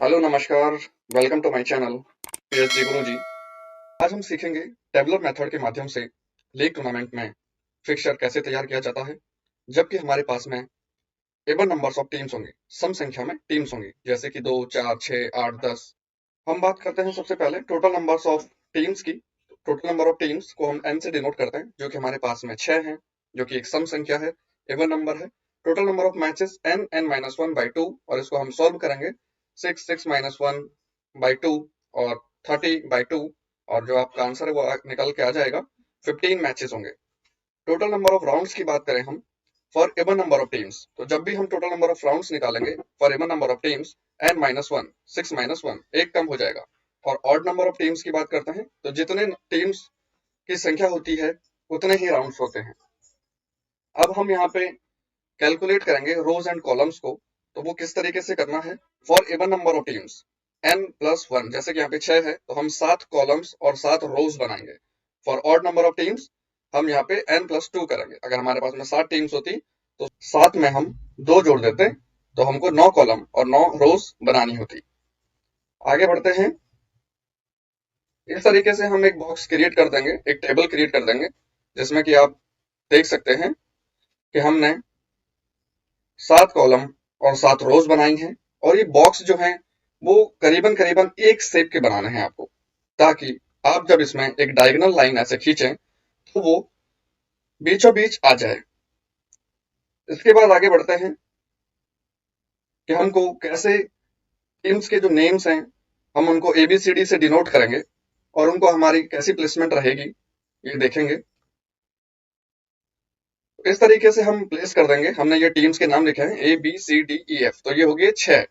Hello नमस्कार। Welcome to my channel PSG Guru ji. आज हम सीखेंगे टेबुलर मेथड के माध्यम से लीग टूर्नामेंट में फिक्सचर कैसे तैयार किया जाता है जबकि हमारे पास में इवन नंबर्स ऑफ टीम्स होंगे, सम संख्या में टीम्स होंगी, जैसे कि 2 4 6 8 10। हम बात करते हैं सबसे पहले टोटल नंबर्स ऑफ टीम्स की। टोटल नंबर ऑफ टीम्स को हम एन से डिनोट करते हैं, जो कि हमारे पास में 6 है, जो कि एक सम संख्या है, इवन नंबर है। Total number of matches N N minus one by two, और इसको हम सॉल्व करेंगे 6 6 माइनस वन बाई टू और 30 बाई टू, और जो आपका आंसर है वो निकल के आ जाएगा 15 मैचेस होंगे। टोटल नंबर ऑफ राउंड्स की बात करें हम for even number of teams, तो जब भी हम टोटल नंबर ऑफ राउंड्स निकालेंगे for even number of teams N minus one, 6 minus one, एक कम हो जाएगा। और ऑड नंबर ऑफ टीम्स की बात करते हैं तो जितने टीम्स की संख्या होती है उतने ही राउंड्स होते हैं। अब हम यहाँ पे कैलकुलेट करेंगे रोज एंड कॉलम्स को, तो वो किस तरीके से करना है। For even number of teams N plus one, जैसे कि यहाँ पे 6 है तो हम 7 कॉलम्स और 7 रोज बनाएंगे। For odd number of teams हम यहाँ पे एन प्लस टू करेंगे। अगर हमारे पास में 7 टीम्स होती तो 7 में हम 2 जोड़ देते तो हमको 9 कॉलम और 9 रोज बनानी होती। आगे बढ़ते हैं। इस तरीके से हम एक बॉक्स क्रिएट कर देंगे, एक टेबल क्रिएट कर देंगे, जिसमें कि आप देख सकते हैं कि हमने 7 कॉलम और 7 रोज बनाई हैं। और ये बॉक्स जो है वो करीबन करीबन एक शेप के बनाने हैं आपको, ताकि आप जब इसमें एक डायगोनल लाइन ऐसे खींचें तो वो बीचों बीच आ जाए। इसके बाद आगे बढ़ते हैं कि हमको कैसे टीम्स के जो नेम्स हैं हम उनको एबीसीडी से डिनोट करेंगे और उनको हमारी कैसी प्लेसमेंट रहेगी ये देखेंगे। इस तरीके से हम प्लेस कर देंगे। हमने ये टीम्स के नाम लिखे हैं ABCDEF, तो ये हो गए 6।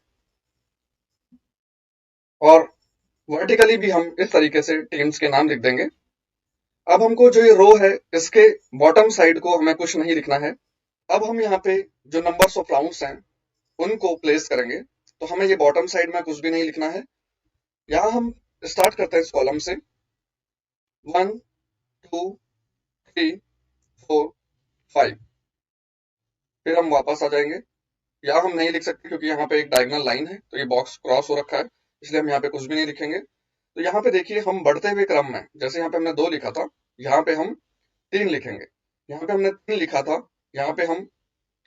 और वर्टिकली भी हम इस तरीके से टीम्स के नाम लिख देंगे। अब हमको जो ये रो है इसके बॉटम साइड को हमें कुछ नहीं लिखना है। अब हम यहाँ पे जो नंबर्स ऑफ राउंड्स हैं उनको प्लेस करेंगे, तो हमें ये बॉटम साइड में कुछ भी नहीं लिखना है। यहाँ हम स्टार्ट करते हैं इस कॉलम से 1 2 3 4 5, फिर हम वापस आ जाएंगे। यहाँ हम नहीं लिख सकते क्योंकि यहाँ पे एक डायगोनल लाइन है, तो ये बॉक्स क्रॉस हो रखा है, इसलिए हम यहाँ पे कुछ भी नहीं लिखेंगे। तो यहाँ पे देखिए हम बढ़ते हुए क्रम में, जैसे यहाँ पे हमने 2 लिखा था, यहाँ पे हम 3 लिखेंगे। यहाँ पे हमने 3 लिखा था, यहाँ पे हम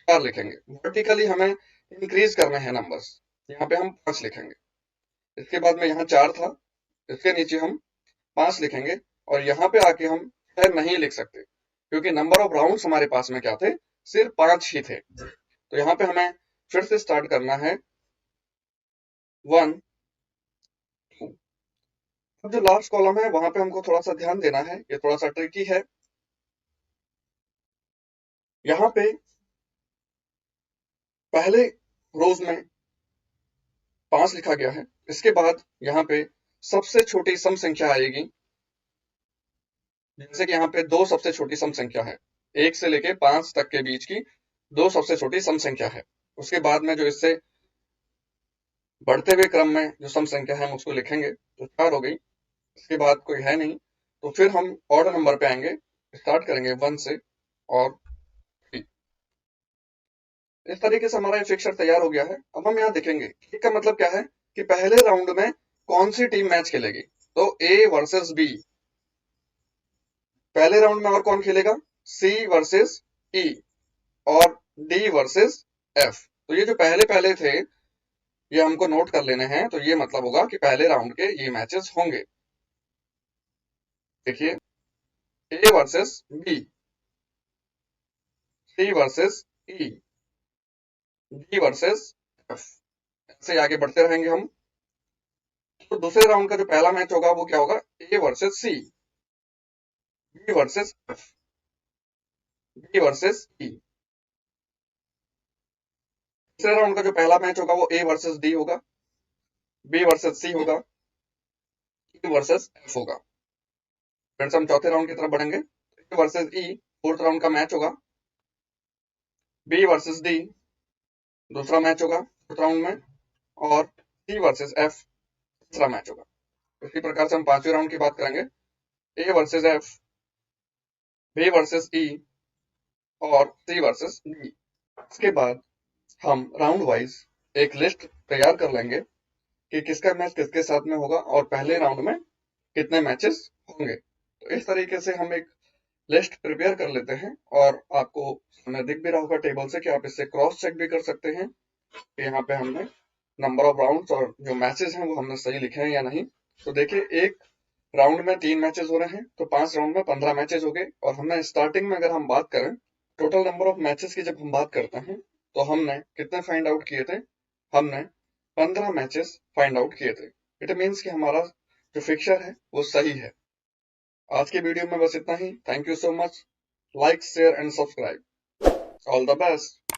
4 लिखेंगे। वर्टिकली हमें इंक्रीज करने हैं नंबर्स, यहाँ पे हम 5 लिखेंगे। इसके बाद में यहाँ 4 था, इसके नीचे हम 5 लिखेंगे। और यहाँ पे आके हम 6 नहीं लिख सकते क्योंकि नंबर ऑफ राउंड्स हमारे पास में क्या थे, सिर्फ 5 ही थे। तो यहाँ पे हमें फिर से स्टार्ट करना है 1 2। अब जो लास्ट कॉलम है वहां पे हमको थोड़ा सा ध्यान देना है, ये थोड़ा सा ट्रिकी है। यहाँ पे पहले रोज में 5 लिखा गया है, इसके बाद यहाँ पे सबसे छोटी सम संख्या आएगी। जैसे कि यहाँ पे 2 सबसे छोटी सम संख्या है, 1 से लेके 5 तक के बीच की 2 सबसे छोटी सम संख्या है। उसके बाद में जो इससे बढ़ते हुए क्रम में जो सम संख्या है हम उसको लिखेंगे, तो 4 हो गई। इसके बाद कोई है नहीं, तो फिर हम ऑर्डर नंबर पे आएंगे, स्टार्ट करेंगे 1 से और 3। इस तरीके से हमारा ये फिक्सर तैयार हो गया है। अब हम यहाँ देखेंगे इसका मतलब क्या है कि पहले राउंड में कौन सी टीम मैच खेलेगी। तो ए वर्सेस बी पहले राउंड में, और कौन खेलेगा, सी वर्सेस ई और डी वर्सेस एफ। तो ये जो पहले पहले थे ये हमको नोट कर लेने हैं, तो ये मतलब होगा कि पहले राउंड के ये मैचेस होंगे। देखिए A versus B, C versus E, D versus F, ऐसे आगे बढ़ते रहेंगे हम। तो दूसरे राउंड का जो पहला मैच होगा वो क्या होगा, A versus C, B versus F, B versus E. तीसरे राउंड का जो पहला मैच होगा वो ए वर्सेस डी होगा, बी वर्सेस सी होगा, ई वर्सेस एफ होगा। फिर से हम चौथे राउंड की तरफ बढ़ेंगे। A versus E fourth round का मैच होगा, बी वर्सेस डी दूसरा मैच होगा फोर्थ राउंड में, और सी वर्सेस एफ तीसरा मैच होगा। इसी प्रकार से हम पांचवें राउंड की बात करेंगे, A versus F, B versus E और सी वर्सेस डी। इसके बाद हम राउंड वाइज एक लिस्ट तैयार कर लेंगे कि किसका मैच किसके साथ में होगा और पहले राउंड में कितने मैचेस होंगे। तो इस तरीके से हम एक लिस्ट प्रिपेयर कर लेते हैं और आपको सामने दिख भी रहा होगा टेबल से कि आप इससे क्रॉस चेक भी कर सकते हैं कि यहाँ पे हमने नंबर ऑफ राउंड्स और जो मैचेस हैं वो हमने सही लिखे हैं या नहीं। तो देखिए, एक राउंड में 3 मैचेस हो रहे हैं, तो 5 राउंड में 15 मैचेस हो गए। और हमने स्टार्टिंग में अगर हम बात करें टोटल नंबर ऑफ मैचेस की, जब हम बात करते हैं तो हमने कितने फाइंड आउट किए थे? हमने 15 मैचेस फाइंड आउट किए थे। इट मीन्स कि हमारा जो फिक्सर है वो सही है। आज की वीडियो में बस इतना ही। Thank you so much. Like, share and subscribe. All the best.